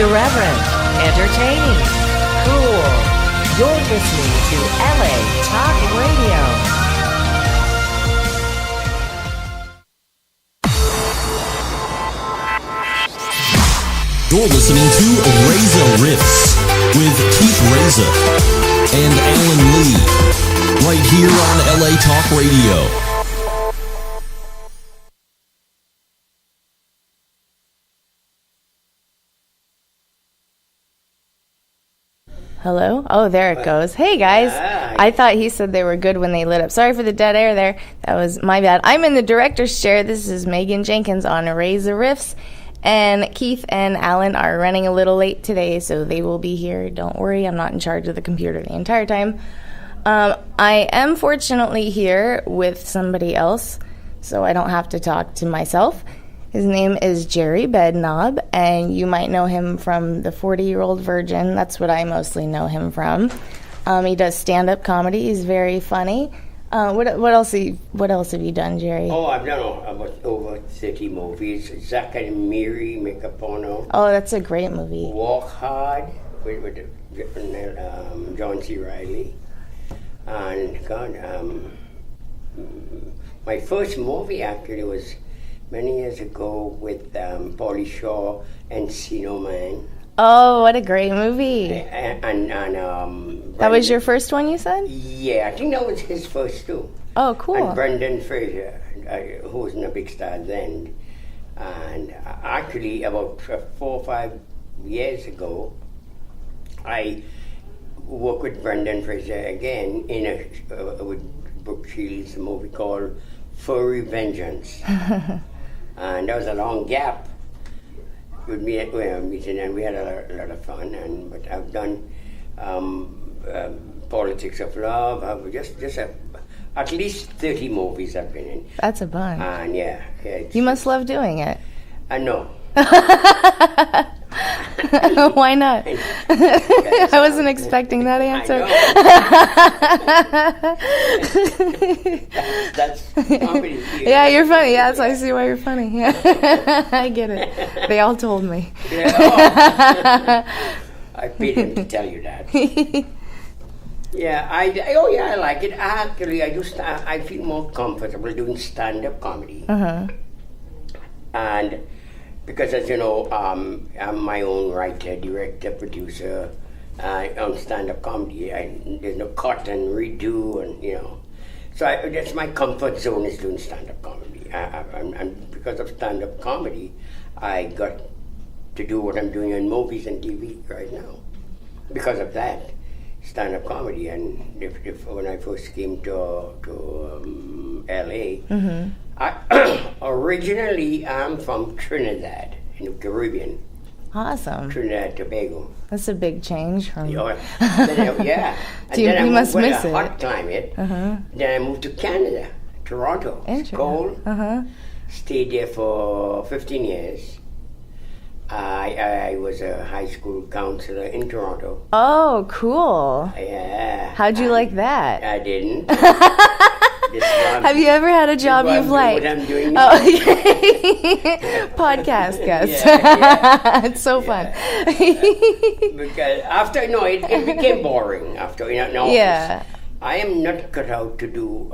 Irreverent, entertaining, cool. You're listening to LA Talk Radio. You're listening to Reza Riffs with Keith Reza and Alan Lee, right here on LA Talk Radio. Hello? Oh, there it goes. Hey, guys. I thought he said they were good when they lit up. Sorry for the dead air there. That was my bad. I'm in the director's chair. This is Megan Jenkins on Reza Riffs. And Keith and Alan are running a little late today, so they will be here. Don't worry, I'm not in charge of the computer the entire time. I am fortunately here with somebody else, so I don't have to talk to myself. His name is Gerry Bednob, and you might know him from The 40-Year-Old Virgin. That's what I mostly know him from. He does stand-up comedy. He's very funny. What else have you done, Gerry? Oh, I've done over 30 movies. Zack and Miri make a porno. Oh, that's a great movie. Walk Hard with John C. Reilly. And God, my first movie actually was many years ago with Pauly Shaw, Encino Man. Oh, what a great movie. And that was your first one, you said? Yeah, I think that was his first too. Oh, cool. And Brendan Fraser, who wasn't a big star then. And actually, about 4 or 5 years ago, I worked with Brendan Fraser again with Brooke Shields, a movie called Furry Vengeance. And there was a long gap with me meeting, and we had a lot of fun. But I've done Politics of Love. I've just at least 30 movies I've been in. That's a bunch. And yeah, you must love doing it. I know. Why not? I wasn't expecting that answer. That's comedy. Yeah, you're funny. Yeah, I see why you're funny. Yeah. I get it. They all told me. Yeah, oh. I paid him to tell you that. Yeah, I like it. Actually, I feel more comfortable doing stand-up comedy. And because, as you know, I'm my own writer, director, producer on stand-up comedy. There's no cut and redo, and so that's my comfort zone, is doing stand-up comedy. And because of stand-up comedy, I got to do what I'm doing in movies and TV right now. Because of that, stand-up comedy. And when I first came to LA, I originally I'm from Trinidad in the Caribbean. Awesome. Trinidad, Tobago. That's a big change from. Yeah. You must miss it. Hot climate. Then I moved to Canada, Toronto. It's cold. Stayed there for 15 years. I was a high school counselor in Toronto. Oh, cool. Yeah. How'd you like that? I didn't. Have you ever had a job you've liked? What I'm doing now. Oh, okay. Podcast guest. It's so fun. Because it became boring after in office. Yeah. I am not cut out to do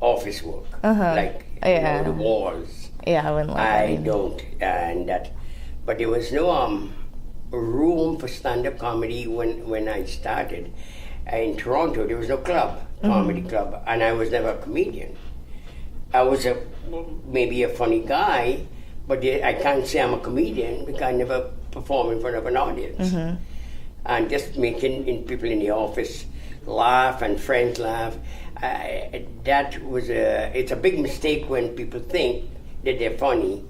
office work like the walls. Yeah, I wouldn't like that. I don't, but there was no room for stand-up comedy when I started. In Toronto, there was no comedy club, and I was never a comedian. I was maybe a funny guy, but I can't say I'm a comedian because I never performed in front of an audience. And just making people in the office laugh and friends laugh, it's a big mistake when people think that they're funny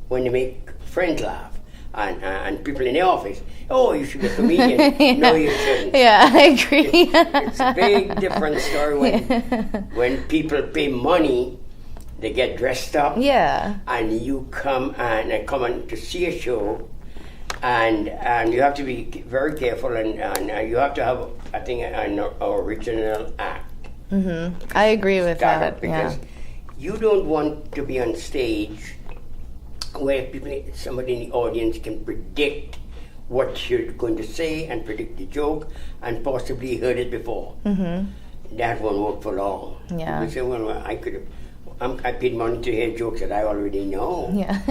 when they make friends laugh. And people in the office, oh, you should be a comedian. No, you shouldn't. Yeah, I agree. It's a big different story when people pay money, they get dressed up. Yeah. And you come on to see a show, and you have to be very careful, and you have to have, I think, an original act. I agree with that. Because you don't want to be on stage where somebody in the audience can predict what you're going to say and predict the joke and possibly heard it before. That won't work for long. Yeah. You say, well, I paid money to hear jokes that I already know. Yeah.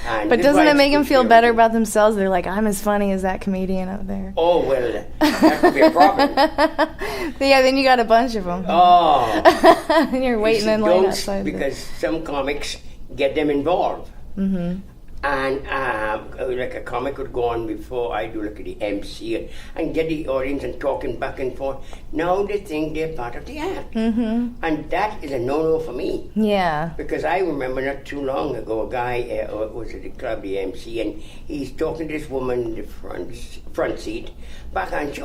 And But this is doesn't why it make it's them good feel for better everybody. about themselves? They're like, I'm as funny as that comedian up there. Oh, well, that could be a problem. Yeah, then you got a bunch of them. Oh. And you're waiting in line outside. Because some comics get them involved. And like a comic would go on before I do like the MC and get the audience and talking back and forth. Now they think they're part of the act. And that is a no-no for me. Yeah. Because I remember not too long ago, a guy was at the club, the MC, and he's talking to this woman in the front seat. Back and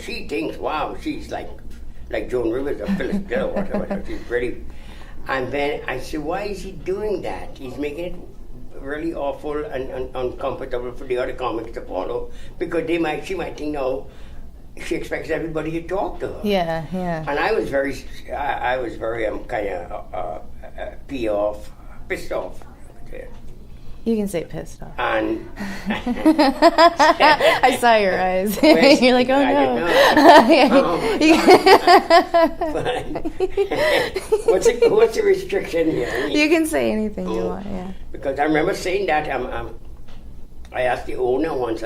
she thinks, wow, she's like Joan Rivers or Phyllis Diller or whatever. She's pretty. And then I said, why is he doing that? He's making it really awful and uncomfortable for the other comics to follow, because she might think, no, she expects everybody to talk to her. Yeah, yeah. And I was very kind of pissed off. You can say pissed off. And I saw your eyes. Well, You're like, oh I no. What's the restriction here? You can say anything you want, yeah. Because I remember saying that. I asked the owner once.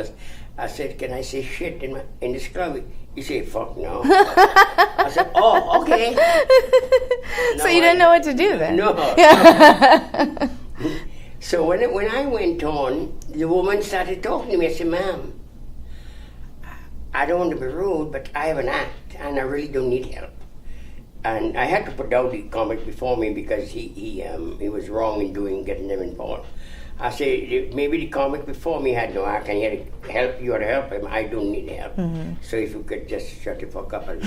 I said, "Can I say shit in this club?" He said, "Fuck no." I said, "Oh, okay." So you didn't know what to do then? No. So when I went on, the woman started talking to me. I said, "Ma'am, I don't want to be rude, but I have an act, and I really don't need help." And I had to put down the comic before me because he was wrong in getting them involved. I said, maybe the comic before me had no act, and he had to help. You had to help him. I don't need help. So if you could just shut the fuck up and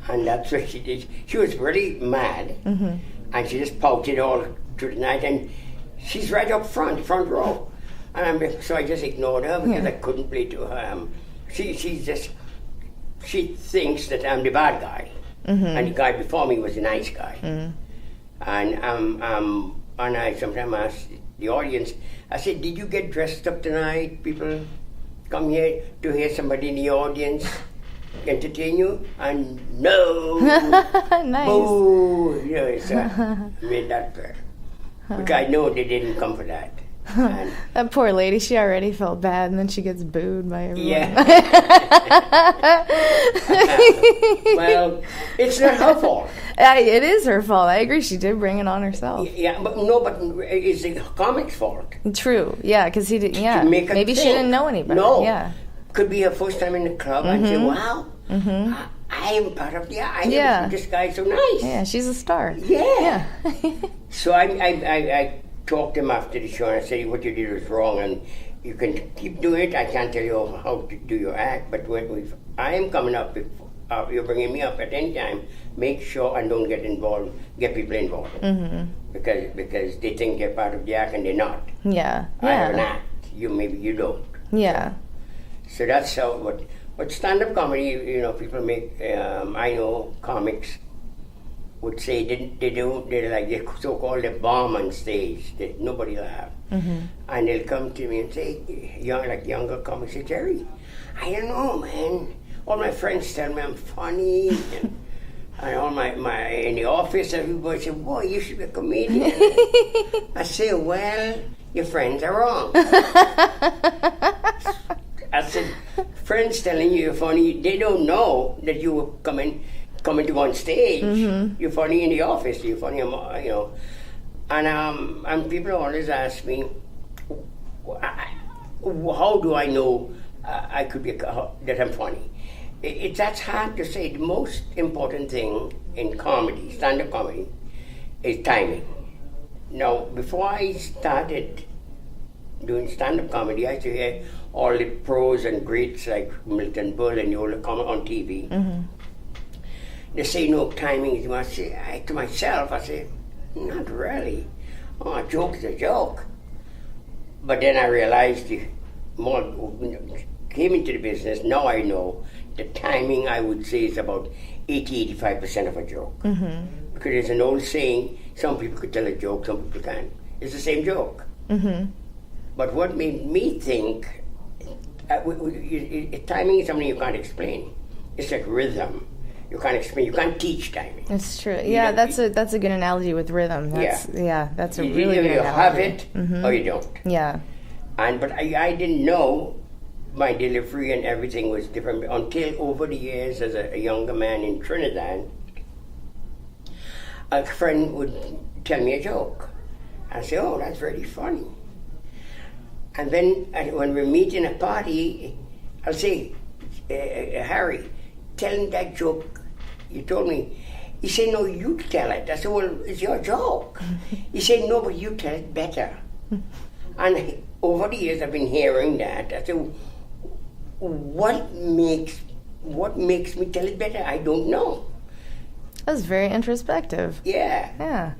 and that's what she did. She was really mad, and she just pouted all through the night. And she's right up front row, and so I just ignored her because I couldn't play to her. She thinks that I'm the bad guy, and the guy before me was the nice guy. And I sometimes ask the audience, I said, "Did you get dressed up tonight? People come here to hear somebody in the audience entertain you?" And no, Nice. boo. So I made that clear. Because I know they didn't come for that. And That poor lady, she already felt bad, and then she gets booed by everyone. yeah. Well, it's not her fault. It is her fault. I agree. She did bring it on herself. Yeah, but it's the comic's fault. True. Yeah, because he did. Yeah. To make her Maybe she think. didn't know any better. No. Yeah. Could be her first time in the club and say, "Wow, I am part of the. This guy's so nice." Yeah, she's a star. Yeah. So I talked to him after the show and I said, "What you did was wrong, and you can keep doing it. I can't tell you how to do your act, but if I am coming up, if you're bringing me up at any time, make sure and don't get people involved, because they think they're part of the act and they're not. Yeah. I have an act. Maybe you don't. Yeah. So that's how. But stand-up comedy, people make. I know comics would say they're like they so-called a bomb on stage. Nobody laugh, and they'll come to me and say, younger comics say, "Gerry, I don't know, man. All my friends tell me I'm funny, and all my in the office everybody say, boy, you should be a comedian." I say, well, your friends are wrong. I said, friends telling you you're funny, they don't know that you were coming to go on stage. You're funny in the office. You're funny, And people always ask me, how do I know I could be that I'm funny? That's hard to say. The most important thing in comedy, stand-up comedy, is timing. Now, before I started doing stand-up comedy, I used to hear all the pros and greats like Milton Bull and Yola come on TV. They say no timing is much. To myself, I say, not really. Oh, a joke is a joke. But then I realized came into the business, now I know the timing, I would say, is about 80-85% of a joke. Because there's an old saying, some people could tell a joke, some people can't. It's the same joke. But what made me think timing is something you can't explain. It's like rhythm. You can't explain. You can't teach timing. It's true. Yeah, that's a good analogy with rhythm. That's a really good you analogy. have it or you don't. Yeah. But I didn't know my delivery and everything was different until over the years as a younger man in Trinidad, a friend would tell me a joke. I say, oh, that's very funny. And then when we meet in a party, I'll say, Harry, tell him that joke you told me. He said, no, you tell it. I said, well, it's your joke. He said, no, but you tell it better. And over the years, I've been hearing that. I said, what makes me tell it better? I don't know. That's very introspective. Yeah. Yeah.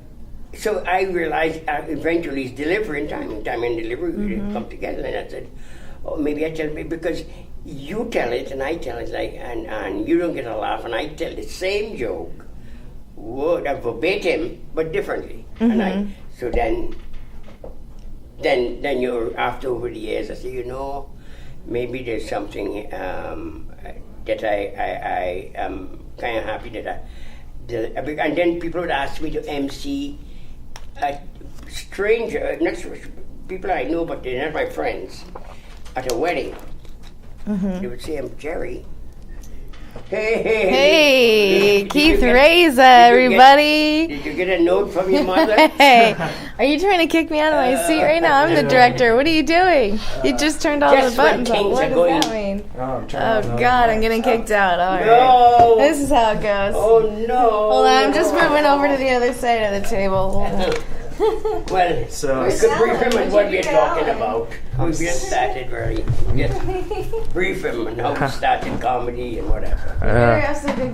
So I realized eventually it's delivery and time and delivery come together. And I said, oh, maybe I tell it because you tell it and I tell it, like, and you don't get a laugh, and I tell the same joke, word verbatim, but differently. And so then you're after over the years, I say, maybe there's something that I am kind of happy that and then people would ask me to MC a stranger, not people I know, but they're not my friends, at a wedding. They would say, I'm Gerry. Hey, Keith Reza, everybody. Did you get a note from your mother? Hey, are you trying to kick me out of my seat right now? I'm the director. What are you doing? You just turned all the buttons on. What does that mean? Oh, God, I'm getting kicked out. All right. No. This is how it goes. Oh, no. Hold on, I'm just moving over to the other side of the table. Well, so we could brief him on what we're talking about. We just started brief him on how we started comedy and whatever.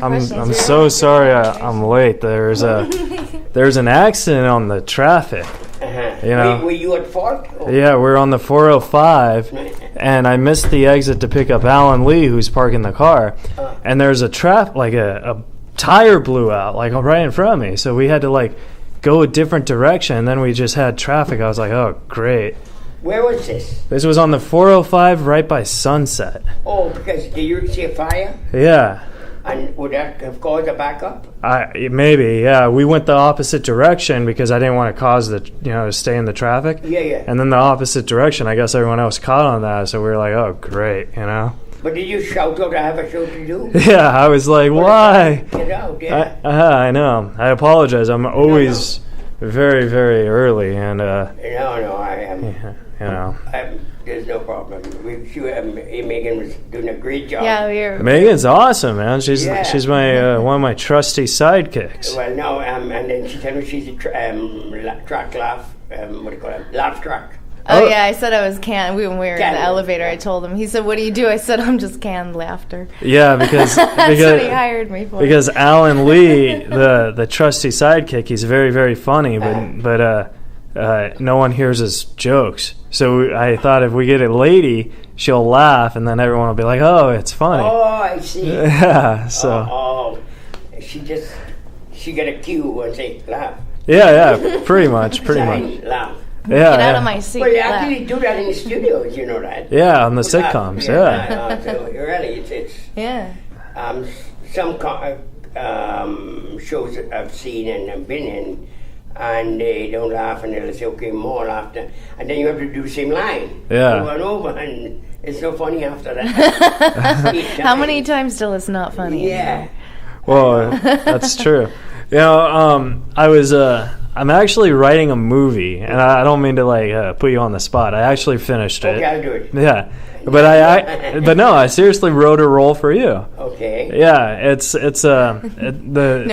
I'm so sorry I'm late. There's an accident on the traffic. Were you at fault? Oh. Yeah, we're on the 405, and I missed the exit to pick up Alan Lee, who's parking the car. And there's a tire blew out, like right in front of me. So we had to go a different direction, and then we just had traffic. I was like, oh, great. Where was this? This was on the 405 right by Sunset. Oh, because did you see a fire? Yeah. And would that have caused a backup? Maybe, yeah. We went the opposite direction because I didn't want to cause to stay in the traffic. Yeah. And then the opposite direction, I guess everyone else caught on that, so we were like, oh, great, But did you shout out, I have a show to do? Yeah, I was like, why? Get out, yeah. I know. I apologize. I'm always very, very early, and No, I am. There's no problem. Megan was doing a great job. Yeah, Megan's awesome, man. She's my one of my trusty sidekicks. Well, no, and then she told me she's a track laugh. What do you call it? Laugh track. Oh, yeah, I said I was canned. When we were in the elevator, I told him. He said, what do you do? I said, I'm just canned laughter. Yeah, because That's what he hired me for. Because Alan Lee, the trusty sidekick, he's very, very funny, but no one hears his jokes. So I thought if we get a lady, she'll laugh, and then everyone will be like, oh, it's funny. Oh, I see. Yeah, so. Oh, she got a cue and say, laugh. Yeah, pretty much. Laugh. Yeah, Get out of my seat. Well, you actually do that in the studios, you know that. Yeah, on the sitcoms, yeah. So really, it's yeah. Some shows that I've seen and I've been in, and they don't laugh, and they'll say, okay, more laughter, and then you have to do the same line over and over, and it's no funny after that. How many times till it's not funny? Yeah. Well, that's true. I'm actually writing a movie, and I don't mean to put you on the spot. I actually finished it. Okay, I'll do it. Yeah, but I seriously wrote a role for you. Okay. Yeah, it's No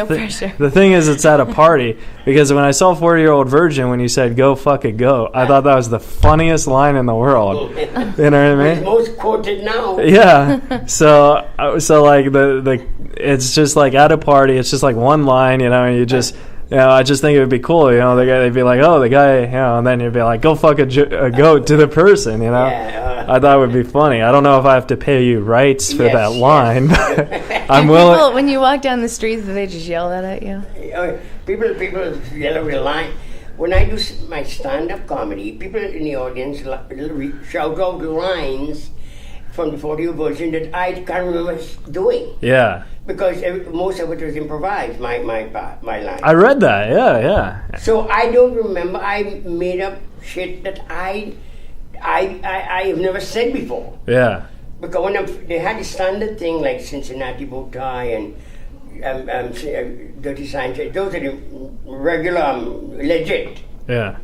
pressure. The thing is, it's at a party because when I saw 40-Year-Old Virgin, when you said "Go fuck it, go," I thought that was the funniest line in the world. You know what I mean? It's most quoted now. Yeah. So it's just at a party. It's just one line, and you just. I just think it would be cool, they'd be like, oh, the guy, and then you'd be like, go fuck a goat to the person, Yeah, I thought it would be funny. I don't know if I have to pay you rights for that line, but I'm willing. People, when you walk down the streets, do they just yell that at you? People yell over the line. When I do my stand-up comedy, people in the audience shout out the lines, from the 40 version that I can't remember doing. Yeah. Because most of it was improvised, my line. I read that. Yeah. So I don't remember. I made up shit that I have never said before. Yeah. Because when they had the standard thing like Cincinnati bow tie and Dirty Sanchez, those are the regular, legit. Yeah.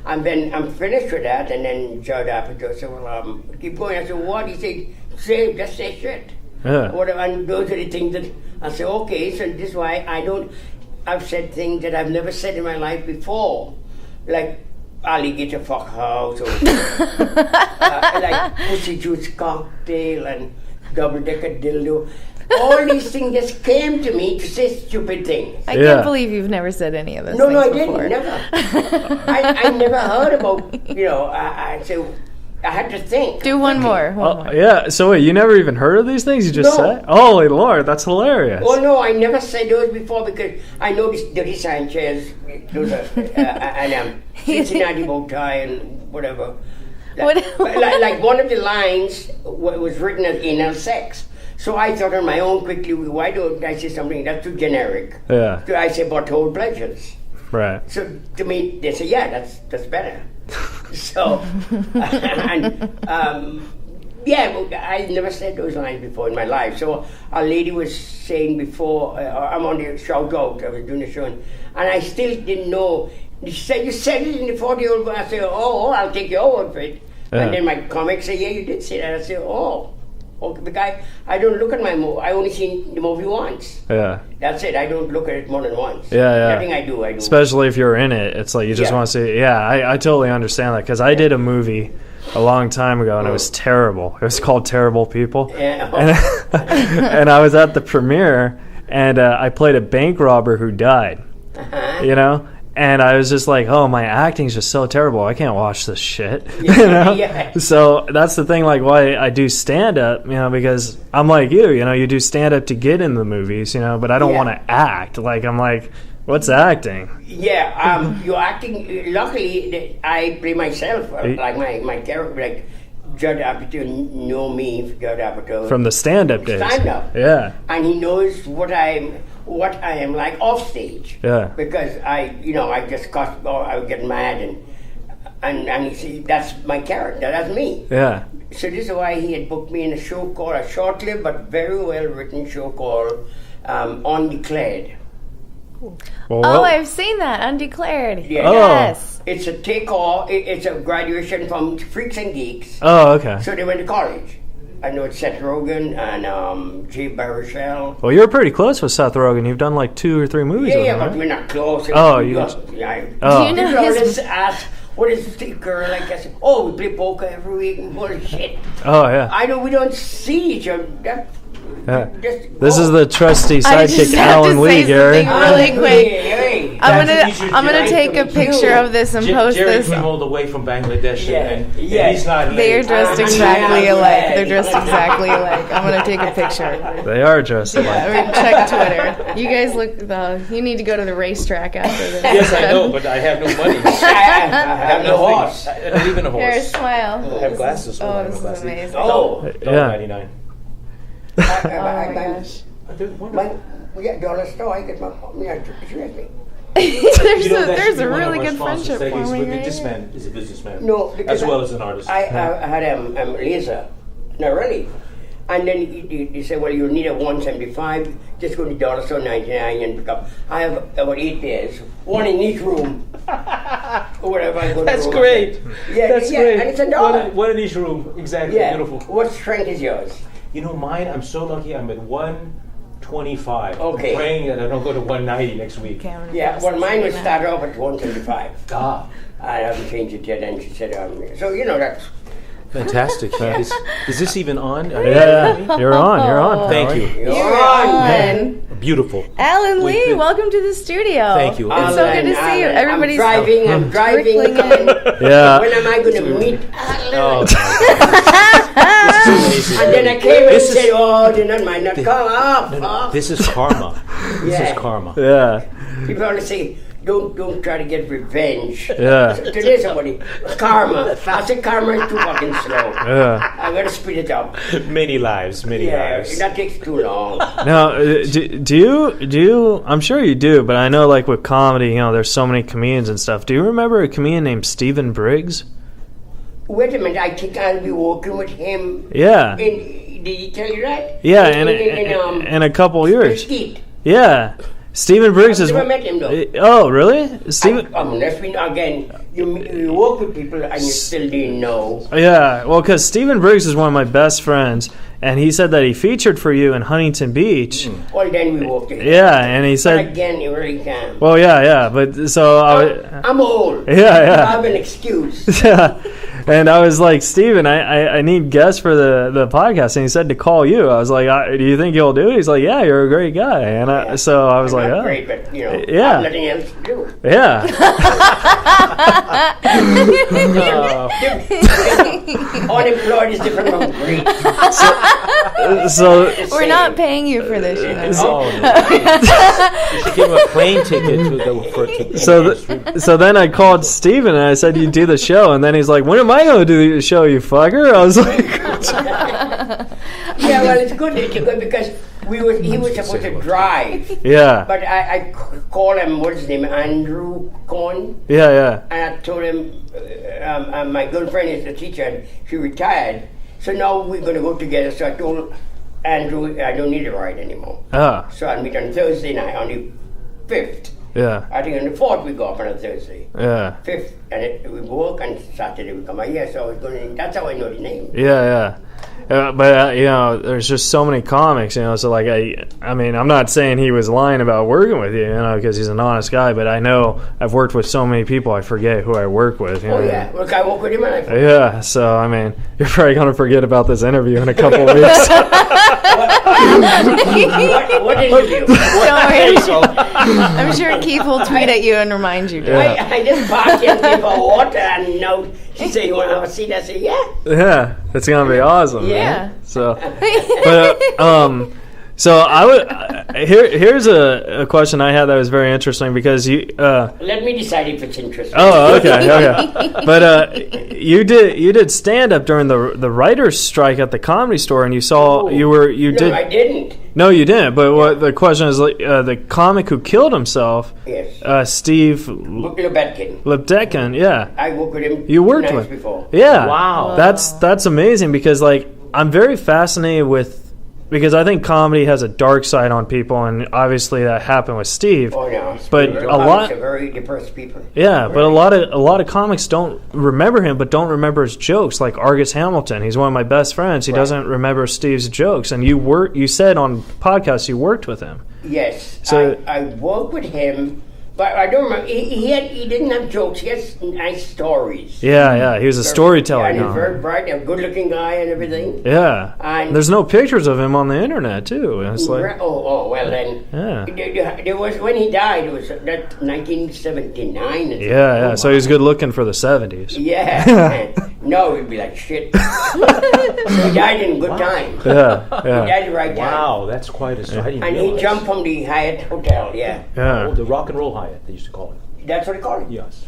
And then I'm finished with that, and then Judd Apatow said, well, keep going. I said, what? He said, just say shit. Yeah. Whatever. And those are the things that I say, okay, so this is why I've said things that I've never said in my life before. Like alligator fuck house, or like pussy juice cocktail and double-decker dildo. All these things just came to me to say stupid things. I can't believe you've never said any of those things I before. didn't, never. I never heard about, I had to think. Do one more. Yeah, so wait, you never even heard of these things you just said? Holy Lord, that's hilarious. Oh, no, I never said those before because I know this Dirty Sanchez, those are, and Cincinnati bow tie and whatever. Like one of the lines was written as anal sex. So I thought on my own quickly, why don't I say something that's too generic? Yeah. So I say butthole pleasures. Right. So to me, they say, yeah, that's better. So, I never said those lines before in my life. So a lady was saying before, I'm on the shout out, I was doing the show, and I still didn't know. She said, you said it in the 40-year-old. I said, oh, I'll take your word for it. Yeah. And then my comic said, yeah, you did say that. I said, oh. Okay, because I don't look at my movie. I only seen the movie once. Yeah. That's it. I don't look at it more than once. Yeah. Nothing I do. Especially if you're in it. It's like you just want to see. Yeah, I totally understand that because I did a movie a long time ago and it was terrible. It was called Terrible People. Yeah. And I was at the premiere and I played a bank robber who died. You know? And I was just like, oh, my acting's just so terrible. I can't watch this shit. Yeah, you know? yeah. So that's the thing, like, why I do stand-up, you know, because I'm like you do stand-up to get in the movies, you know, but I don't want to act. Like, I'm like, what's acting? Yeah, you're acting. Luckily, I play myself, like my character, like Judd Apatow know me, Judd Apatow. From the stand-up days. Stand-up. Yeah. And he knows what I am like off stage. Yeah. Because I just I would get mad and you see, that's my character, that's me. Yeah. So this is why he had booked me in a show called, a short-lived but very well-written show called Undeclared. Well, I've seen that, Undeclared. Yeah. Oh. Yes. It's a takeoff, it's a graduation from Freaks and Geeks. Oh, okay. So they went to college. I know it's Seth Rogen and Jay Baruchel. Well, you're pretty close with Seth Rogen. You've done like 2 or 3 movies with him, but right? we're not close. Oh, Do you know People always ask, what is the girl like? I said, oh, we play poker every week and bullshit. Oh, yeah. I know we don't see each other. This is the trusty sidekick Alan Lee, Gary. Really quick. I'm gonna take a picture of this and post Gerry this. came all the way from Bangladesh, and he's not. They are dressed exactly alike. They're dressed exactly alike. I'm gonna take a picture. They are dressed alike. Yeah, check Twitter. You guys look. You need to go to the racetrack after this. Yes, I know, but I have no money. I have no horse. Not even a horse. Here, smile. I have glasses. Oh, this is amazing. Oh, $1.99. Oh my gosh. dollar store. I get my there's a really good friendship forming. This man is a businessman. No, as well as an artist. I had Reza. No, really. And then he said, well, you need a 175. Just go to dollar store 99 and pick up. I have about 8 pairs, one in each room. Or whatever I go That's to. great. That's great. And it's $1. One in each room. Exactly. Yeah. Beautiful. What strength is yours? You know, mine, I'm so lucky. I'm at 125. Okay. I'm praying that I don't go to 190 next week. Yeah, well, mine would start off at 175. Ah. I haven't changed it yet, and she said, so, that's... Fantastic. Is this even on? Yeah, you're on. Thank you. You're on. Beautiful. Alan Lee, welcome to the studio. Thank you. It's so good to see you. Everybody's I'm driving. trickling in. Yeah. When am I going to meet Alan? This is amazing. And then I came and said, they might not come up. This is karma. This is karma. Yeah. People always say, don't try to get revenge. Yeah. So today somebody, karma. I say karma is too fucking slow. Yeah. I gotta speed it up. Many lives. That takes too long. Now, do you? I'm sure you do, but I know, like with comedy, you know, there's so many comedians and stuff. Do you remember a comedian named Stephen Briggs? Wait a minute, I think I'll be working with him. Yeah. Did he tell you that? Yeah, in a couple years. Skeet. Yeah. Stephen Briggs I've is. never met him though. Oh, really? Stephen. Let's be again. You work with people and you still didn't know. Yeah, well, because Stephen Briggs is one of my best friends, and he said that he featured for you in Huntington Beach. Well, then we worked together. Yeah, and he said. But again, you really can't. Well, yeah, but so I'm old. Yeah. I have an excuse. Yeah. And I was like, Steven, I need guests for the podcast. And he said to call you. I was like, do you think you'll do it? He's like, yeah, you're a great guy. And so I was I'm like, not oh. great, but, you know, I Yeah. have nothing else to do. Yeah. Unemployed is different from great. So We're not paying you for this, you know. Oh, no. You should give him a plane ticket so then I called Steven and I said, you do the show. And then he's like, when am I going to do the show, you fucker? I was like... Yeah, well, it's good because he was supposed to drive. Yeah. But I called him, what's his name, Andrew Cohen. Yeah. And I told him, my girlfriend is a teacher and she retired. So now we're going to go together. So I told Andrew, I don't need a ride anymore. Ah. So I'll meet on Thursday night, on the 5th. Yeah. I think on the 4th we go up on a Thursday. Yeah. 5th, and we work, and Saturday we come out. Yeah, so I was going. That's how I know the name. Yeah. But you know, there's just so many comics, you know. So like, I mean, I'm not saying he was lying about working with you, you know, because he's an honest guy. But I know I've worked with so many people, I forget who I work with. You know? Yeah, look, I work with him, and I forget. Yeah. So I mean, you're probably gonna forget about this interview in a couple of weeks. What interview? Don't worry. I'm sure Keith will tweet at you and remind you. Yeah. I just parked and gave her water, and now she said, "You want to have a seat?" I said, "Yeah." Yeah, it's gonna be awesome. Yeah. Man. So, but so I would here's a question I had that was very interesting because you. Let me decide if it's interesting. Oh, okay. But you did stand up during the writers' strike at the Comedy Store, and you saw No, did. I didn't. No, you didn't. But what the question is, like, the comic who killed himself, Yes. Steve Lebetkin. Lebetkin, yeah. I worked with him. You worked 2 with nights before. Yeah. Wow. That's amazing because like I'm very fascinated because I think comedy has a dark side on people, and obviously that happened with Steve. Oh no. But The a lot- comics are very depressed people. Yeah, but a lot of comics don't remember him, but don't remember his jokes. Like Argus Hamilton, he's one of my best friends. He doesn't remember Steve's jokes, and you said on podcasts you worked with him. Yes. So- I worked with him, but I don't remember. He didn't have jokes. He has nice stories. Yeah, he was a storyteller. And he's no? very bright, a good-looking guy, and everything. Yeah, And- there's no pictures of him on the internet too. It's like, Well then. Yeah. There was when he died. It was that 1979. yeah. So he was good looking for the 70s. Yeah. No, it'd be like shit. So he died in good time. Yeah. He died at the right time. Wow, that's quite a story. I didn't And he realize. jumped from the Hyatt Hotel. Yeah. Oh, the Rock and Roll Hyatt, they used to call it. That's what they call it. Yes.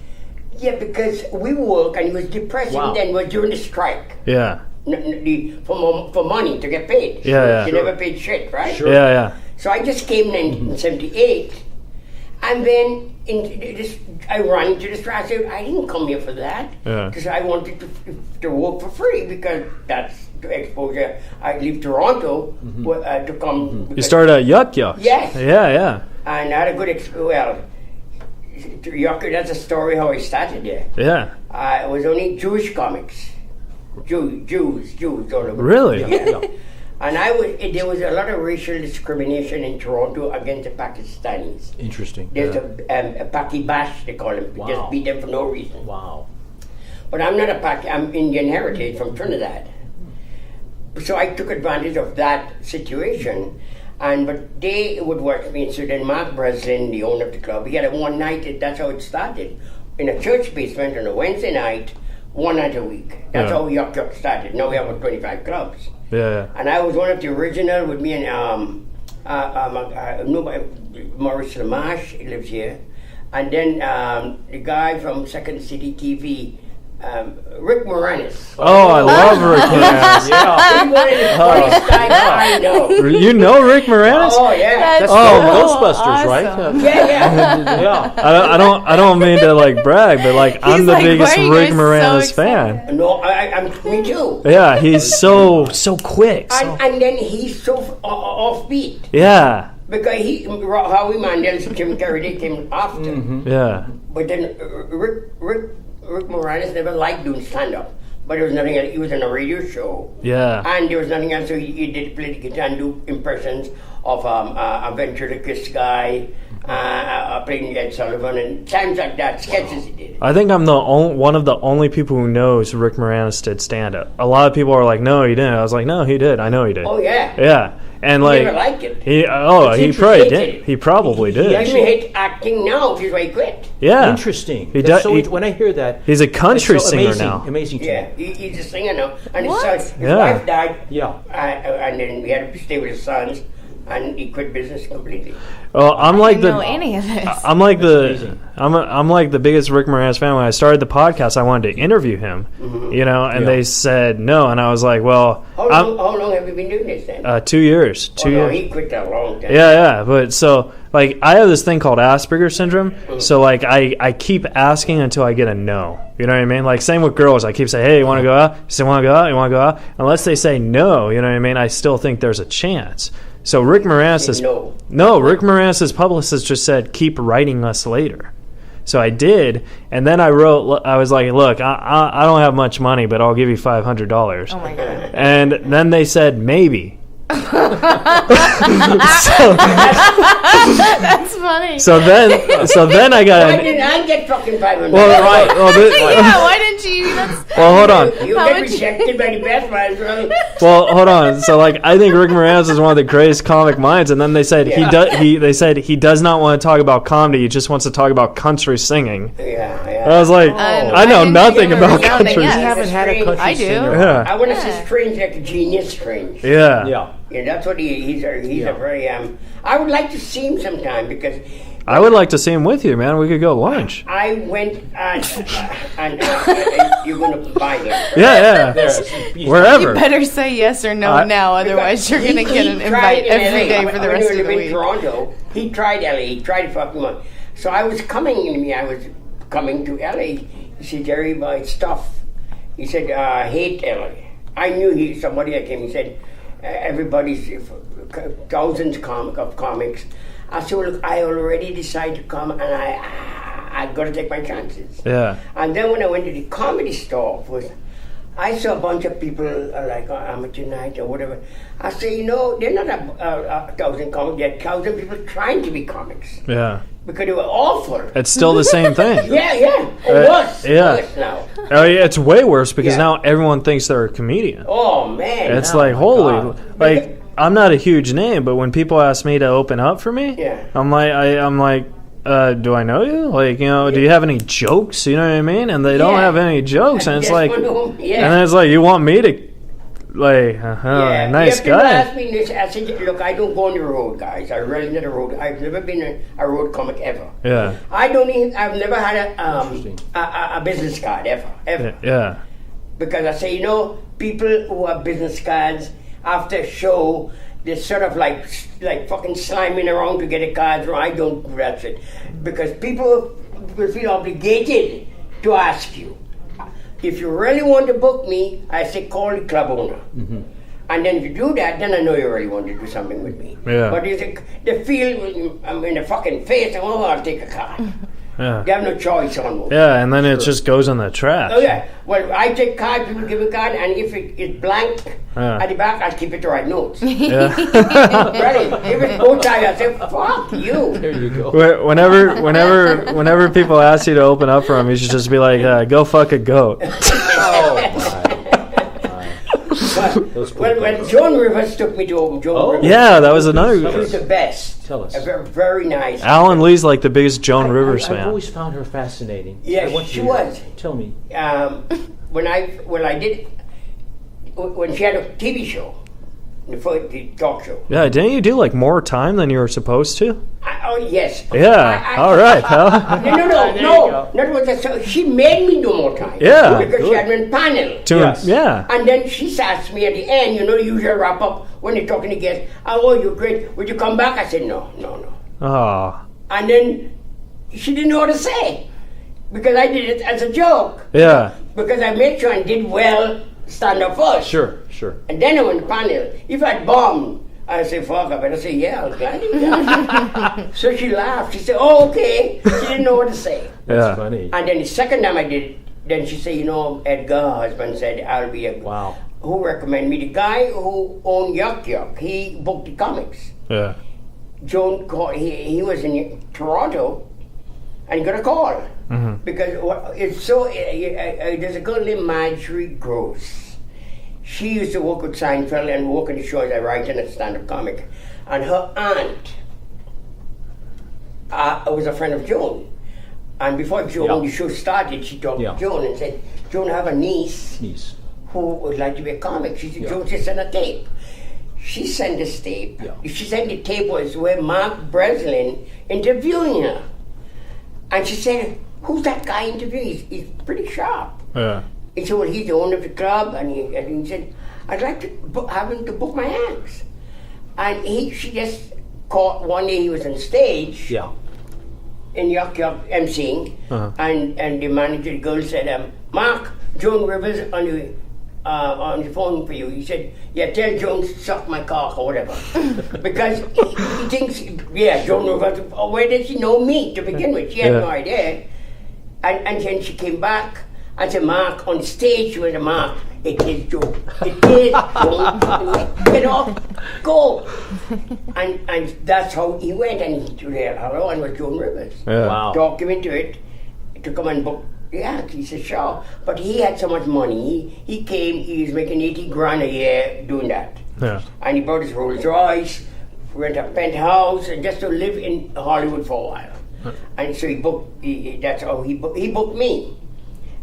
Yeah, because we work and he was depressing. Wow. Then was during the strike. Yeah. For money to get paid. Yeah. You never paid shit, right? Sure. Yeah. So I just came in 1978, and then I ran into the strike. I said, I didn't come here for that. Yeah. Because I wanted to work for free because that's the exposure. I leave Toronto to come. You started at Yuck Yucks. Yes. Yeah. And I had a good experience. Well, that's a story how I started there. Yeah. It was only Jewish comics. Jews all over. Really? Yeah. And there was a lot of racial discrimination in Toronto against the Pakistanis. Interesting. There's a Paki Bash, they call them. Wow. Just beat them for no reason. Wow. But I'm not a Paki, I'm Indian heritage from Trinidad. So I took advantage of that situation. But they would work me. So then Mark Breslin, the owner of the club, he had a one night, that's how it started. In a church basement on a Wednesday night, one night a week. That's how Yuck Yuck started. Now we have about 25 clubs. Yeah. And I was one of the original with me and Maurice Lamache, he lives here. And then the guy from Second City TV, Rick Moranis. Oh, I love Rick Moranis. Yeah. He's one of the funniest guys I know. You know Rick Moranis? Oh yeah. That's Ghostbusters, awesome. right? Yeah. Yeah. I don't mean to like brag, but like I'm He's the like, biggest why are you Rick guys Moranis so fan. No, I'm me too. Yeah, he's so quick. And then he's so offbeat. Yeah, Because Howie Mandel, Jim Carrey, they came after. yeah. But then Rick Moranis never liked doing stand-up. But there was nothing else. He was on a radio show. Yeah. And there was nothing else, so he did play the guitar and do impressions of a ventriloquist guy, playing Ed Sullivan, and times like that, sketches he did. I think I'm one of the only people who knows Rick Moranis did stand up. A lot of people are like, "No, he didn't." I was like, "No, he did. I know he did." Oh, yeah. Yeah, and He like never liked it. he It's probably interesting. did. He probably He did. actually hates acting now, which is why he quit. Yeah, Interesting. He That's does- so when I hear that, He's a country it's so singer amazing, now. Amazing to Yeah, me. he's a singer now. And What? his Yeah. wife died. Yeah. And then we had to stay with his sons, and he quit business completely. Well, I'm I like didn't the know any of this. I'm like the amazing. I'm like the biggest Rick Moranis fan. When I started the podcast, I wanted to interview him, you know, and Yeah. they said no, and I was like, well, How long have you been doing this then? 2 years, Oh, 2 no, years. he quit a long time. Yeah, but so like I have this thing called Asperger's syndrome. So like I keep asking until I get a no. You know what I mean? Like same with girls. I keep saying, "Hey, you want to go out?" You say, "Want to go out? You want to go out?" Unless they say no, you know what I mean? I still think there's a chance. So Rick Moranis is No. Rick Moranis' publicist just said, "Keep writing us later." So I did, and then I wrote. I was like, "Look, I don't have much money, but I'll give you $500." Oh my god. And then they said maybe. That's funny. So then I got Why an. didn't I get fucking 500? Yeah, why didn't you? That's Well, hold on. You How get would you- rejected by the best ones, right? Well, hold on. So, like, I think Rick Moranis is one of the greatest comic minds, and then they said they said he does not want to talk about comedy. He just wants to talk about country singing. Yeah. I was like, And I know why didn't nothing you give a about resounding country. yes? We haven't had a country I do. singer. Yeah, I want to say Yeah. strange, like a genius strange. yeah. Yeah. Yeah, that's what he's a very I would like to see him sometime because I would like to see him with you, man. We could go lunch. I went and you're going to buy him. Yeah. There. Wherever. better say yes or no I- now, otherwise you're gonna get an invite every day for the rest of the in week. Toronto, he tried LA. He tried fucking month. So I was coming to LA. He said, "Gerry, buy stuff." He said, "Hate LA." I knew somebody that came. He said, "Everybody's thousands of comics." I said, "Well, look, I already decided to come, and I got to take my chances." Yeah. And then when I went to the comedy store, I saw a bunch of people like Amateur Night or whatever. I say, they're not a thousand comics. There are 1,000 people trying to be comics Yeah. because they were awful. It's still the same thing. Yeah. Worse. yeah. Worse now. Oh, yeah, it's way worse because Yeah. now everyone thinks they're a comedian. Oh man. It's Oh, like, my holy, God. like, I'm not a huge name, but when people ask me to open up for me, Yeah. I'm like, do I know you? Like, do you have any jokes? You know what I mean? And they don't Yeah. have any jokes, and it's like, and yeah. then it's like, you want me to, like, nice People guy. ask me this. I said, look, I don't go on the road, guys. I really not a road. I've never been a road comic ever. Yeah, I've never had a business card ever. yeah, Because I say, people who have business cards after a show, they're sort of like fucking sliming around to get a card. I don't do that shit. Because people will feel obligated to ask you. If you really want to book me, I say call the club owner. Mm-hmm. And then if you do that, then I know you really want to do something with me. Yeah. But they feel I'm in the fucking face, I'll take a card. yeah, They have no choice almost. yeah, and then it just goes in the trash. Oh yeah. Well, I take card, people give a card, and if it's blank Yeah. at the back, I keep it to write notes. Yeah. Really? If it's bow tie, I say, fuck you. There you go. Whenever people ask you to open up for them, you should just be like, go fuck a goat. Oh my. Those poor When guys. Joan Rivers took me to open Joan Oh. Rivers, Yeah, that was another. she was the best. Tell us. Very, very nice. Alan Lee's like the biggest Joan Rivers I've fan. always found her fascinating. Yeah, I want she you to was. Tell me. When she had a TV show, the talk show. Yeah, didn't you do like more time than you were supposed to? Oh, yes. Yeah, all right, pal. No. Not what I said. She made me do more time. Yeah, because she had been panel. Yes. Yeah. And then she asked me at the end, you usually wrap up when you're talking to guests. Oh, you're great. Would you come back? I said, no. Oh. And then she didn't know what to say. Because I did it as a joke. Yeah. Because I made sure I did well stand up first. Sure. And then I went to panel. If I'd bombed, I'd say, fuck, I better say, yeah, I was glad you did. So she laughed. She said, oh, okay. She didn't know what to say. That's funny. And then the second time I did it, then she said, Edgar, her husband, said, I'll be a... Wow. Who recommended me? The guy who owned Yuck Yuck. He booked the comics. Yeah. Joan called, he was in Toronto, and he got a call. Mm-hmm. Because it's so... there's a girl named Marjorie Gross. She used to work with Seinfeld and work in the shows I write in a stand-up comic. And her aunt was a friend of Joan. And before the show started, she talked to Joan and said, Joan, I have a niece who would like to be a comic. She said, Joan, just send a tape. She sent this tape. Yeah. She sent the tape was where Mark Breslin interviewing her. And she said, who's that guy interviewing? He's pretty sharp. Yeah. He said, well, he's the owner of the club, and he said, I'd like to have him to book my acts. And she just caught one day he was on stage in Yuck Yuck emceeing, and the manager, the girl said, Mark, Joan Rivers on the phone for you. He said, yeah, tell Joan to suck my cock or whatever. Because he thinks, Joan Rivers, where did she know me to begin with? She had no idea. And then she came back. I said, Mark, on stage with a Mark, it is Joe. It is Joe. Get off, go. And that's how he went. And he hello, and was Joan Rivers. Yeah. Wow. Talked him into it to come and book. Yeah, he said, sure. But he had so much money. He came, he was making 80 grand a year doing that. Yeah. And he bought his Rolls Royce, rent a penthouse, and just to live in Hollywood for a while. And so he booked, that's how he booked me.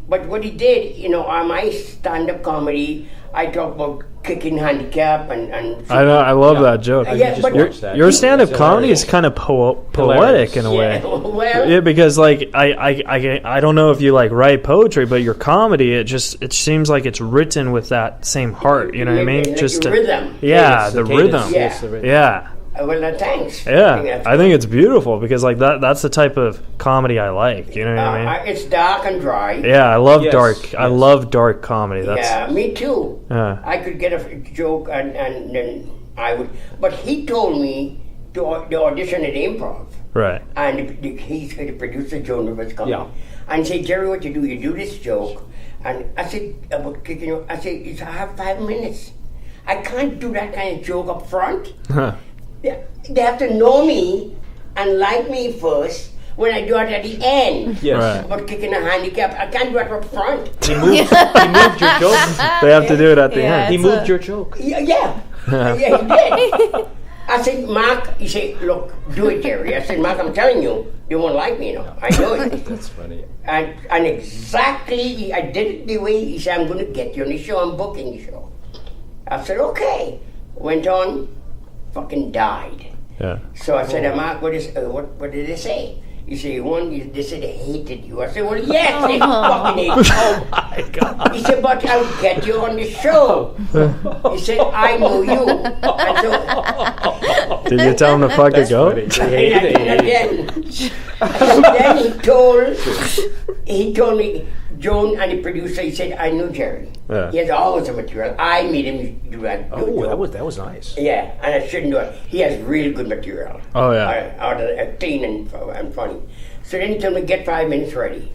But what he did, on my stand-up comedy, I talk about kicking handicap and I know, I love that joke. But your stand-up comedy is kind of poetic in a way. Well, because I don't know if you write poetry, but your comedy it seems like it's written with that same heart. You know what I mean? Like Just the rhythm. Yeah, the rhythm. Yeah. Well, thanks. Yeah, I think it's beautiful because that's the type of comedy I like. You know what I mean? It's dark and dry. Yeah, I love dark. I love dark comedy. Me too. Yeah. I could get a joke and then I would. But he told me to audition at Improv. Right. And he's the producer, Joan Rivers, coming. Yeah. And say, Jerry, what you do this joke. And I said, about kicking. I said, I have 5 minutes. I can't do that kind of joke up front. They have to know me and like me first when I do it at the end. Yes. Right. But kicking a handicap, I can't do it up front. He moved your joke. They have to do it at the end. He moved your joke. Yeah, he did. I said, Mark, he said, look, do it, Jerry. I said, Mark, I'm telling you, you won't like me, I know it. That's funny. And exactly, I did it the way he said, I'm going to get you on the show, I'm booking the show. I said, okay. Went on, fucking died. Yeah. So I said, Mark, what did they say? He said, they said they hated you. I said, well, yes, they fucking hate you. Oh my God. He said, but I'll get you on the show. He said, I know you. And so, did you tell him to fucking go? and then he told me, Joan and the producer, he said, I knew Jerry. Yeah. He has always a material. I made him do that. Oh, that was nice. Yeah, and I shouldn't do it. He has real good material. Oh, yeah. Clean and funny. So then he told me, get 5 minutes ready.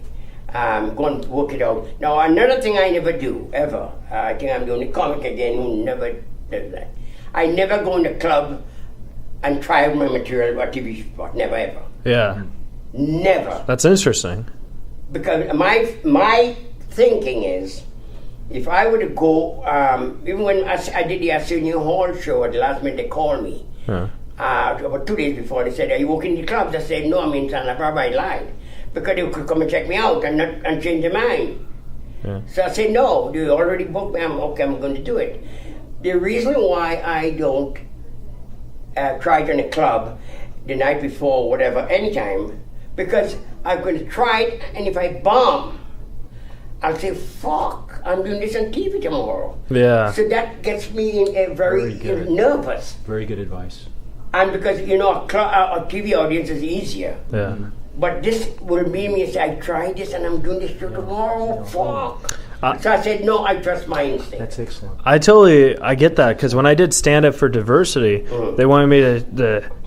Go and work it out. Now, another thing I never do, ever, I think I'm doing a comic again who never does that. I never go in the club and try out my material or TV spot. Never, ever. Yeah. Never. That's interesting. Because my thinking is, if I were to go, even when I did the Arsenio Hall show at the last minute, they called me. Yeah. About 2 days before, they said, are you working in the clubs? I said, no, I'm in Santa Barbara. I lied. Because they could come and check me out and change their mind. Yeah. So I said, no, you already booked me. I'm going to do it. the reason why I don't try it in a club the night before, whatever, anytime, because I'm going to try it, and if I bomb, I'll say, fuck, I'm doing this on TV tomorrow. Yeah. So that gets me very good. nervous. Very good advice. And because, you know, a TV audience is easier. Yeah. But this will mean me say, I tried this and I'm doing this show tomorrow. Fuck. So I said, no, I trust my instinct. That's excellent. I get that, because when I did stand up for diversity, they wanted me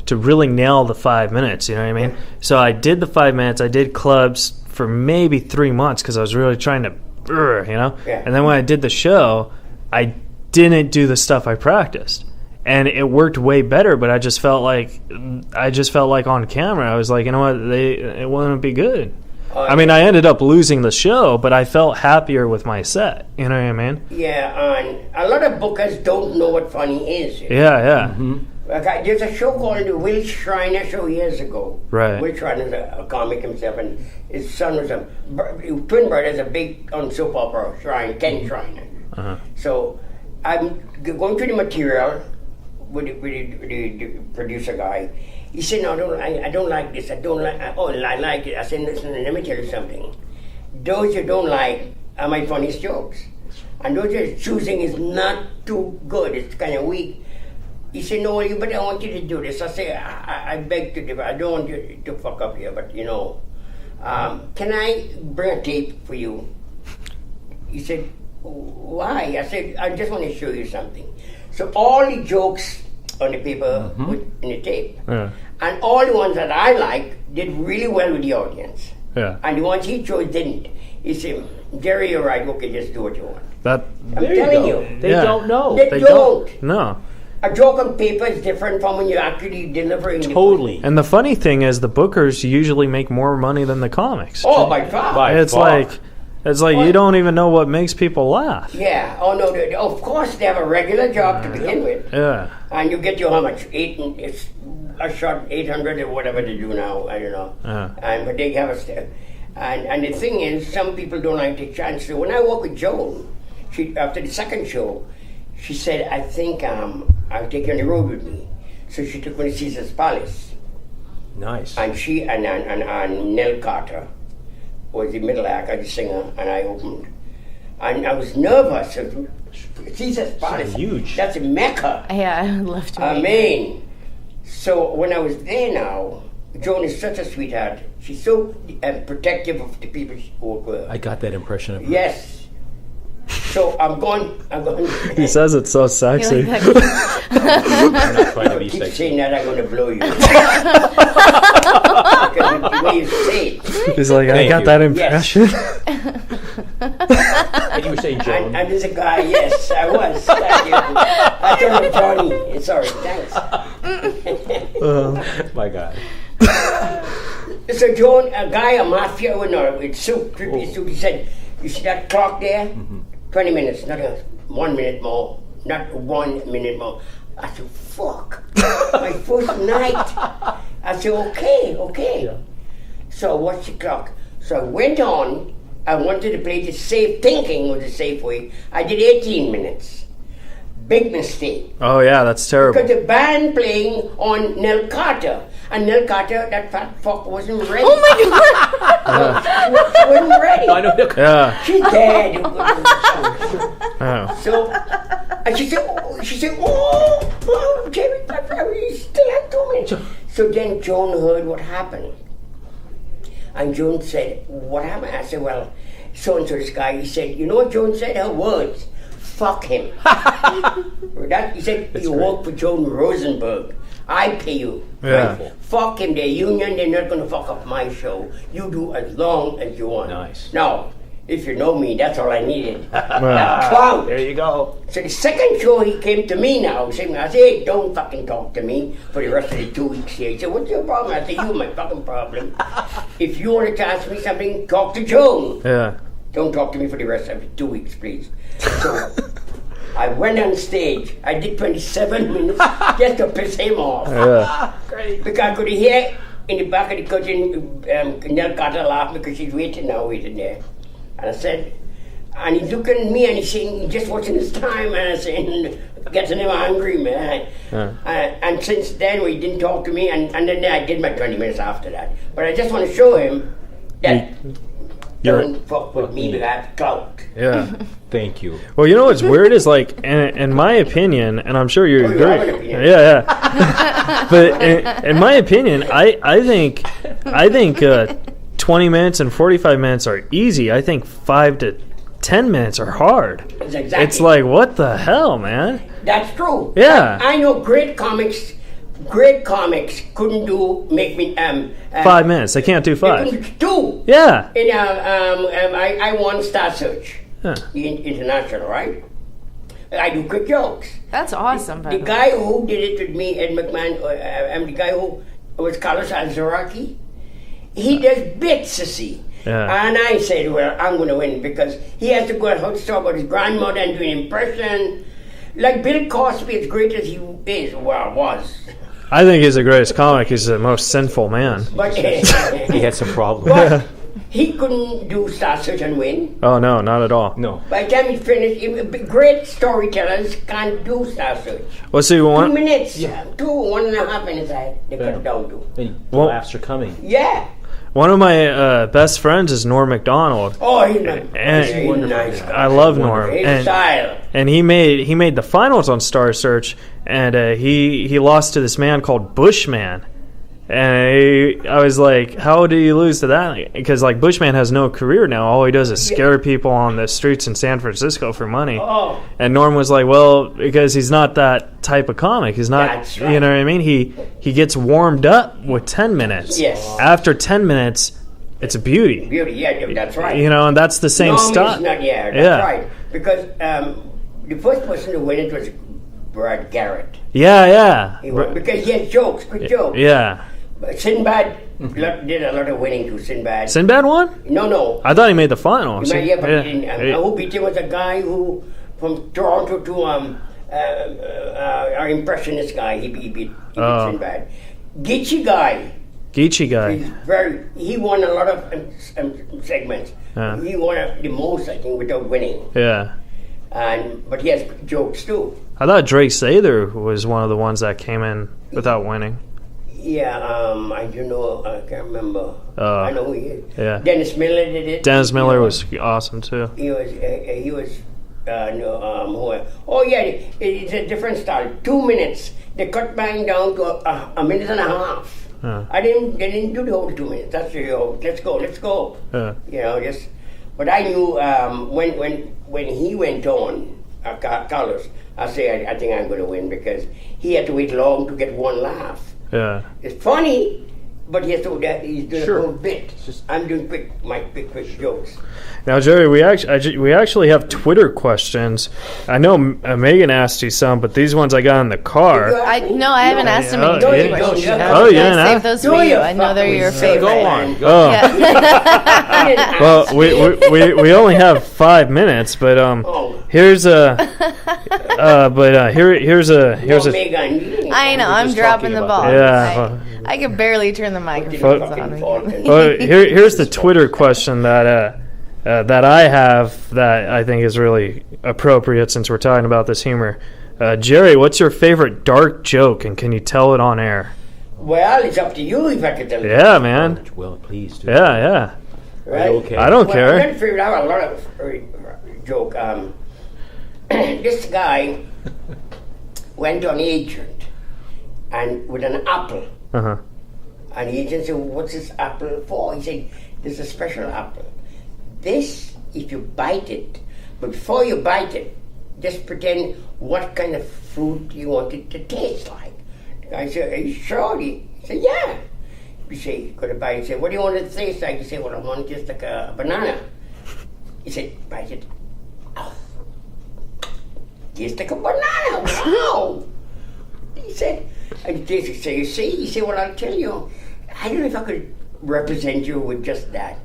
to really nail the 5 minutes. You know what I mean? So I did the 5 minutes. I did clubs for maybe 3 months because I was really trying to, you know. Yeah. And then when I did the show, I didn't do the stuff I practiced, and it worked way better. But I just felt like on camera, I was like, you know what, it wouldn't be good. I mean, I ended up losing the show, but I felt happier with my set. You know what I mean? Yeah, and a lot of bookers don't know what funny is. Yeah. Like there's a show called the Will Shriner Show years ago. Right. Will Shriner's a comic himself, and his son was twin brothers, a big on soap opera, Ken Shriner. So I'm going through the material with the producer guy. He said, no, I don't like this. I like it. I said, listen, let me tell you something. Those you don't like are my funniest jokes. And those you're choosing is not too good. It's kind of weak. He said, no, but I want you to do this. I said, I beg to differ. I don't want you to fuck up here, but, you know, can I bring a tape for you? He said, why? I said, I just want to show you something. So all the jokes on the paper in the tape. Yeah. And all the ones that I liked did really well with the audience. Yeah. And the ones he chose didn't. He said, Gerry, you're right. Okay, just do what you want. That I'm telling you. They don't know. They don't. No. A joke on paper is different from when you're actually delivering Totally. And the funny thing is, the bookers usually make more money than the comics. Oh, by far. By It's far. like you don't even know what makes people laugh. Yeah. Oh, no. Of course, they have a regular job to begin with. Yeah. And you get your how much? It's a shot 800 or whatever they do now. I don't know. But they have a and the thing is, some people don't like to take chances. So when I work with Joan, after the second show, she said, I think I'll take you on the road with me. So she took me to Caesar's Palace. Nice. And she and Nell Carter was the middle act, the singer, and I opened. And I was nervous. Caesar's Palace. Huge. That's a Mecca. Yeah, I would love to. I mean, so when I was there now, Joan is such a sweetheart. She's so protective of the people she work with. I got that impression of her. Yes. So I'm going. He says it's so You sexy. like that? I'm not trying to be Keep sexy. saying that, I'm going to blow you. Because the way you say it. He's like, I Thank got you. that impression. And you were saying Joan. And there's a guy, yes, I was. I told him, Johnny. Sorry, thanks. My God. So Joan, a guy, a mafia with suit, trippy suit, he said, you see that clock there? 20 minutes, not 1 minute more. Not 1 minute more. I said, fuck. My first night. I said, okay. Yeah. So I watched the clock. So I went on. I wanted to play the safe, thinking was the safe way. I did 18 minutes. Big mistake. Oh yeah, that's terrible. Because the band playing on Nell Carter. And Nell Carter, that fat fuck, wasn't ready. Oh my God! She wasn't ready. I know. Yeah. She's dead. Oh. So, and she said, oh, Gerry Bednob, you still have 2 minutes. So then Joan heard what happened. And Joan said, what happened? I said, well, so-and-so this guy, he said, you know what Joan said? Her words, fuck him. He said, you work for Joan Rosenberg. I pay you. Yeah. Right? Fuck him, they're union, they're not going to fuck up my show. You do as long as you want. Nice. Now, if you know me, that's all I needed. Wow. Clown. There you go. So the second show, he came to me now. I said, hey, don't fucking talk to me for the rest of the 2 weeks here. He said, what's your problem? I said, you my fucking problem. If you want to ask me something, talk to Joan. Yeah. Don't talk to me for the rest of the 2 weeks, please. So I went on stage. I did 27 minutes just to piss him off. Yeah. Great. Because I could hear in the back of the curtain, Nell Carter laugh because she's waiting there. And I said, and he's looking at me and he's saying, he's just watching his time. And I said, getting him angry, man. And since then, he didn't talk to me, and then I did my 20 minutes after that. But I just want to show him that don't fuck with me with that clout. Yeah. Thank you. Well, you know what's weird is like, in my opinion, and I'm sure you agree. have an opinion. Yeah. But in my opinion, I think 20 minutes and 45 minutes are easy. I think 5 to 10 minutes are hard. Exactly. It's like, what the hell, man? That's true. Yeah. I know great comics couldn't make me 5 minutes. They can't do 5. They couldn't do. Yeah. I won Star Search International, right? I do quick jokes. That's awesome. The guy who did it with me, Ed McMahon, the guy who was Carlos Alzaraki, he does bits, you see. Yeah. And I said, well, I'm going to win because he has to go out to talk about his grandmother and do an impression. Like Bill Cosby, as great as he is, was. I think he's the greatest comic. He's the most sinful man. But He had some problems. but he couldn't do Star Search and win. Oh, no, not at all. No. By the time he finished, great storytellers can't do Star Search. Well, see, 2 minutes, 1.5 minutes, they cut it down to. And the laughs are coming. Yeah. one of my best friends is Norm Macdonald. Oh, he's nice. And Nice. I love Norm. His style. And he made the finals on Star Search, and he lost to this man called Bushman. And I was like, how did he lose to that? Because like Bushman has no career now. All he does is scare people on the streets in San Francisco for money. Oh. And Norm was like, well, because he's not that type of comic. He's not, That's right. you know what I mean? He gets warmed up with 10 minutes. Yes. After 10 minutes, it's a beauty. Beauty, yeah, that's right. You know, and that's the same Norm stuff. is not, that's right. Because the first person to win it was Brad Garrett. Yeah. He won because he had jokes, good jokes. Yeah. But Sinbad did a lot of winning too. Sinbad won? No. I thought he made the finals. Yeah, but he didn't. Who beat him was a guy who from Toronto to our impressionist guy. He beat Sinbad. Geechee guy. He won a lot of segments. Yeah. He won the most, I think, without winning. Yeah. But he has jokes too. I thought Drake Sather was one of the ones that came in without winning. Yeah, I can't remember. I know who he is. Yeah. Dennis Miller did it. Dennis Miller was awesome too. He was. It's a different style. 2 minutes. They cut mine down to a minute and a half. They didn't do the whole 2 minutes. That's let's go. Yeah. But I knew when he went on, Carlos, I think I'm going to win because he had to wait long to get one laugh. Yeah. It's funny, but he's doing a whole bit. Just I'm doing quick jokes. Now, Jerry, we actually have Twitter questions. I know Megan asked you some, but these ones I got in the car. I haven't asked him any yeah. questions. Oh, you didn't Save ask? those for you. I know they're your favorite. Go on. Oh. Yeah. Well, we only have 5 minutes, but here's a here's a Megan. I know. I'm just dropping talking the about ball. Yeah. I could barely turn the microphones on. Well, here's the Twitter question that I have that I think is really appropriate since we're talking about this humor. Jerry, what's your favorite dark joke, and can you tell it on air? Well, it's up to you if I can tell you. Yeah, man. Well, please do. Yeah. Right? Okay. I don't care. I'm not figured out a lot of joke. This guy went to an agent and with an apple. Uh-huh. And the agent said, what's this apple for? He said, this is a special apple. This, if you bite it, but before you bite it, just pretend what kind of fruit you want it to taste like. The guy said, are you sure? He said, yeah. You say, go to bite it. He said, what do you want it to taste like? He said, well, I want it just like a banana. He said, bite it. Oh, tastes like a banana. Wow. He said, and he said, you see? He said, well, I'll tell you. I don't know if I could represent you with just that.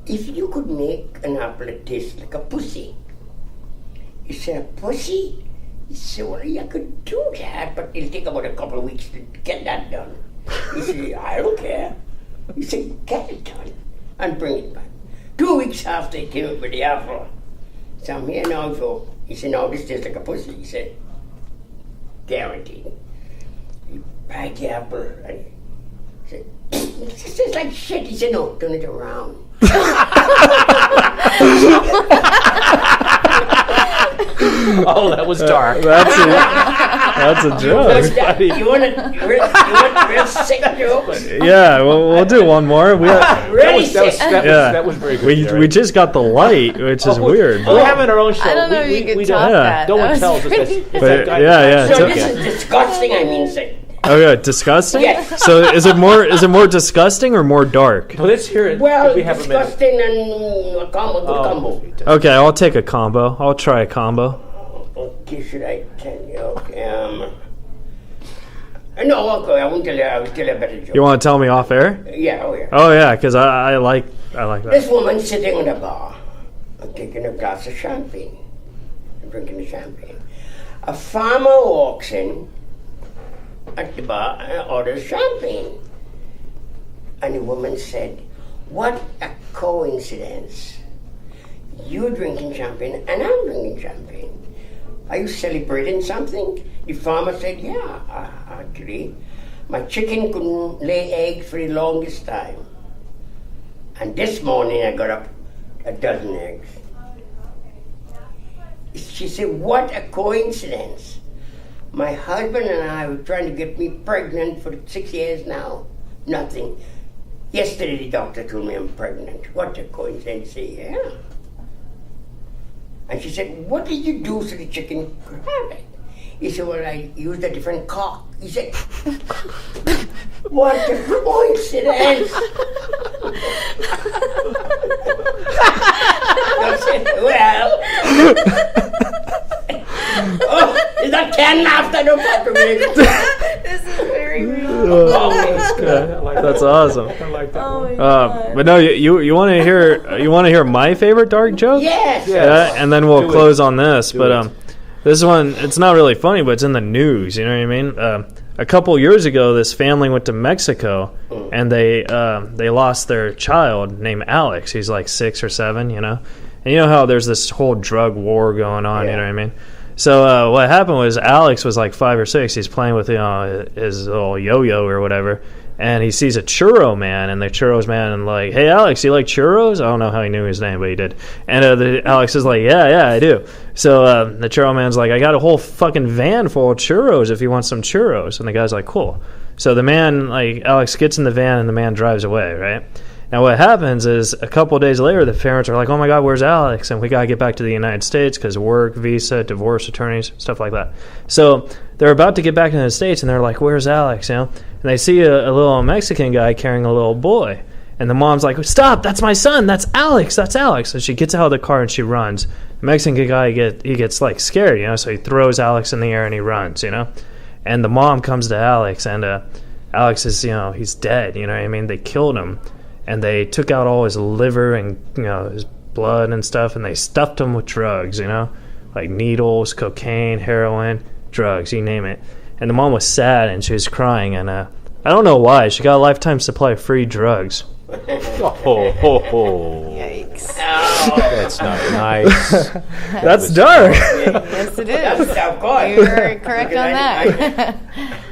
If you could make an apple that tastes like a pussy. You said, a pussy? He said, well, I could do that, but it'll take about a couple of weeks to get that done. He said, I don't care. He said, get it done and bring it back. 2 weeks after he came up with the apple. So I'm here now, so he said, no, this tastes like a pussy. He said, guaranteed. He bite the apple and he said, this is like shit. He said, no, turn it around. Oh, that was dark. That's a joke. You want a real sick joke? Yeah, we'll do one more. Really sick. That was very good. We just got the light, which is weird. We're having our own show. I don't know if you could top yeah. that. No That one was tells us. pretty- It's that yeah. So It's this okay. is disgusting, I mean sick. Okay, disgusting. Yes. So is it more disgusting or more dark? Well, let's hear it. Well, we have a minute. disgusting and a combo. Okay, I'll take a combo. I'll try a combo. Okay, should I tell you? Okay, no, okay, I won't tell you. I will tell you a better joke. You want to tell me off air? Yeah, oh yeah. Oh yeah, because I like that. This woman sitting in a bar, taking a glass of champagne, drinking the champagne. A farmer walks in at the bar and orders champagne. And the woman said, what a coincidence. You drinking champagne and I'm drinking champagne. Are you celebrating something? The farmer said, yeah, actually. My chicken couldn't lay eggs for the longest time. And this morning I got up a dozen eggs. She said, what a coincidence. My husband and I were trying to get me pregnant for 6 years now. Nothing. Yesterday the doctor told me I'm pregnant. What a coincidence. I say, yeah. And she said, what did you do so the chicken could have it? He said, well, I used a different cock. He said, what a coincidence. I said, well, oh, is that canned laughter? No problem. This is very real. Oh, That's good. I like That's that. awesome. I like that Oh one. my god. But no, you want to hear my favorite dark joke? yes. Yeah, and then we'll Do it. close on this. Do But it. this one, it's not really funny, but it's in the news. You know what I mean? A couple years ago, this family went to Mexico, and they lost their child named Alex. He's like 6 or 7, you know. And you know how there's this whole drug war going on. Yeah. You know what I mean? So what happened was Alex was like 5 or 6. He's playing with his little yo-yo or whatever. And he sees a churro man, and the churros man and like, hey Alex, you like churros? I don't know how he knew his name, but he did. And Alex is like, yeah, I do. So the churro man's like, I got a whole fucking van full of churros if you want some churros. And the guy's like, cool. So the man, like Alex gets in the van and the man drives away, right? Now what happens is a couple of days later, the parents are like, oh my God, where's Alex? And we got to get back to the United States because work, visa, divorce attorneys, stuff like that. So they're about to get back into the States and they're like, where's Alex? You know? And they see a little Mexican guy carrying a little boy. And the mom's like, stop, that's my son, that's Alex. So she gets out of the car and she runs. The Mexican guy, he gets like scared, you know, so he throws Alex in the air and he runs, you know. And the mom comes to Alex and Alex is, you know, he's dead, you know what I mean? They killed him. And they took out all his liver and, you know, his blood and stuff, and they stuffed him with drugs, you know, like needles, cocaine, heroin, drugs, you name it. And the mom was sad, and she was crying, and I don't know why. She got a lifetime supply of free drugs. Yikes. That's not nice. That's dark. Yes, it is. Of course. You're correct on that.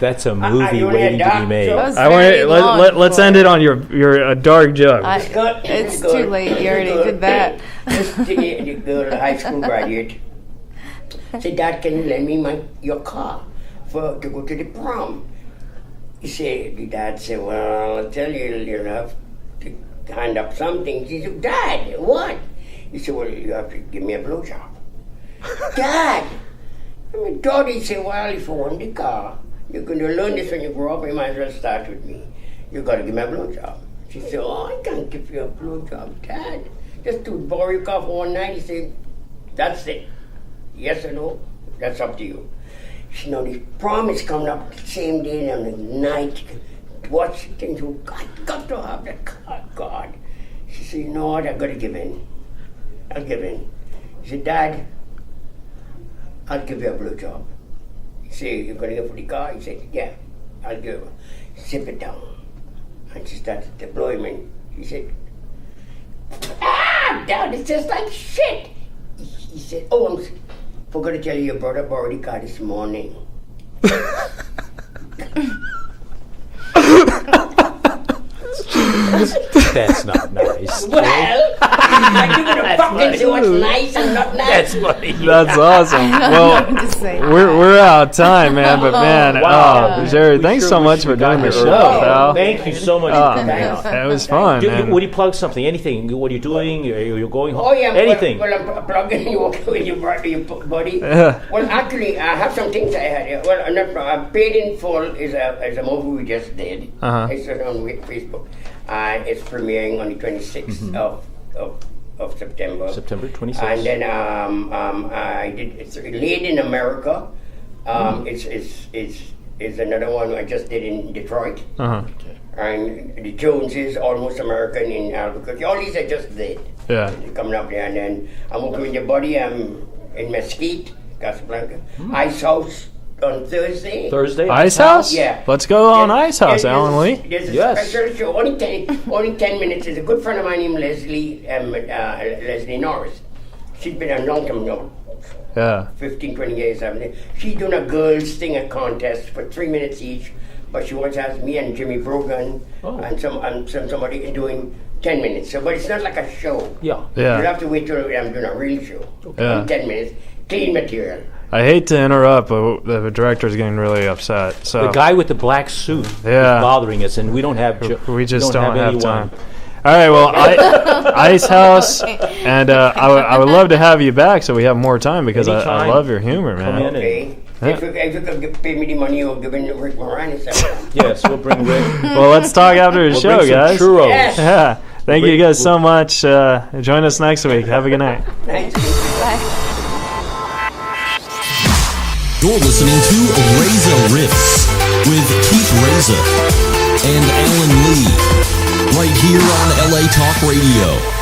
That's a movie you only waiting had to be that, made. so- That was I want very long let's for- end it on your dark joke. Good. It's Good. too late. You already did that. The girl, high school graduate, said, Dad, can you lend me your car to go to the prom? The dad said, well, I'll tell you, you'll have to hand up something. She said, Dad, what? He said, well, you have to give me a blowjob. Dad! I mean, daughter, he said, well, if you want the car, you're going to learn this when you grow up, you might as well start with me. You got to give me a blowjob. She said, oh, I can't give you a blowjob, Dad. Just to borrow your car for one night. He said, that's it. Yes or no? That's up to you. She know the prom is coming up the same day and on the night. Watch things. I got to have that car, God. She said, you know what? I got to give in. I'll give in. He said, Dad, I'll give you a blowjob. He said, you're going to go for the car? He said, yeah, I'll give her. Zip it down. And she started to blow him in. He said, Dad, it's just like shit. He said, oh, forgot to tell you, your brother borrowed the car this morning. That's not nice. Well, I'm gonna fucking see what's nice and not nice. That's funny. That's awesome. Well, Just say we're out of time, man. But man, Wow. Jerry, We thanks sure so wish much we for got doing the here show, earlier. pal. Thank you so much. Oh, for man, coming out. it was fun. man. Would you plug something? Anything? What are you doing? You're going home? Oh yeah, Anything? Well, I'm plugging you with your buddy. Yeah. Well, actually, I have some things I had. Well, I'm not, Paid in Full is a movie we just did. Uh-huh. It's on Facebook. It's premiering on the 26th of September. September 26th. And then I did. It's Late in America. It's another one I just did in Detroit. Uh-huh. And the Joneses, Almost American in Albuquerque. All these I just did. Yeah. Coming up there, and then I'm working with your buddy. I'm in Mesquite, Casablanca. Ice House on Thursday. Thursday? Ice House? Yeah. Let's go on Ice House, There's- Alan Lee. There's a Yes. special show, only 10 minutes. There's a good friend of mine named Leslie Norris. She's been a long time now, Yeah. 15, 20 years. She's doing a girls thing, contest for 3 minutes each. But she once asked me and Jimmy Brogan and somebody doing 10 minutes. So, but it's not like a show. Yeah. Yeah. You'll have to wait till I'm doing a real show. Yeah. In 10 minutes, clean material. I hate to interrupt, but the director's getting really upset. So The guy with the black suit Yeah. is bothering us, and we don't have. we just don't have anyone. time. All right, well, Ice House, and I would love to have you back so we have more time because I Anytime. love your humor, Come man. in. Okay? Yeah. If you could pay me the money you're giving Rick Moranis. Yes, we'll bring Rick. Well, let's talk after the We'll show, bring some guys. churros. Yes. Yeah. Thank you guys so much. Join us next week. Have a good night. Thanks. You're listening to Reza Riffs with Keith Reza and Alan Lee, right here on LA Talk Radio.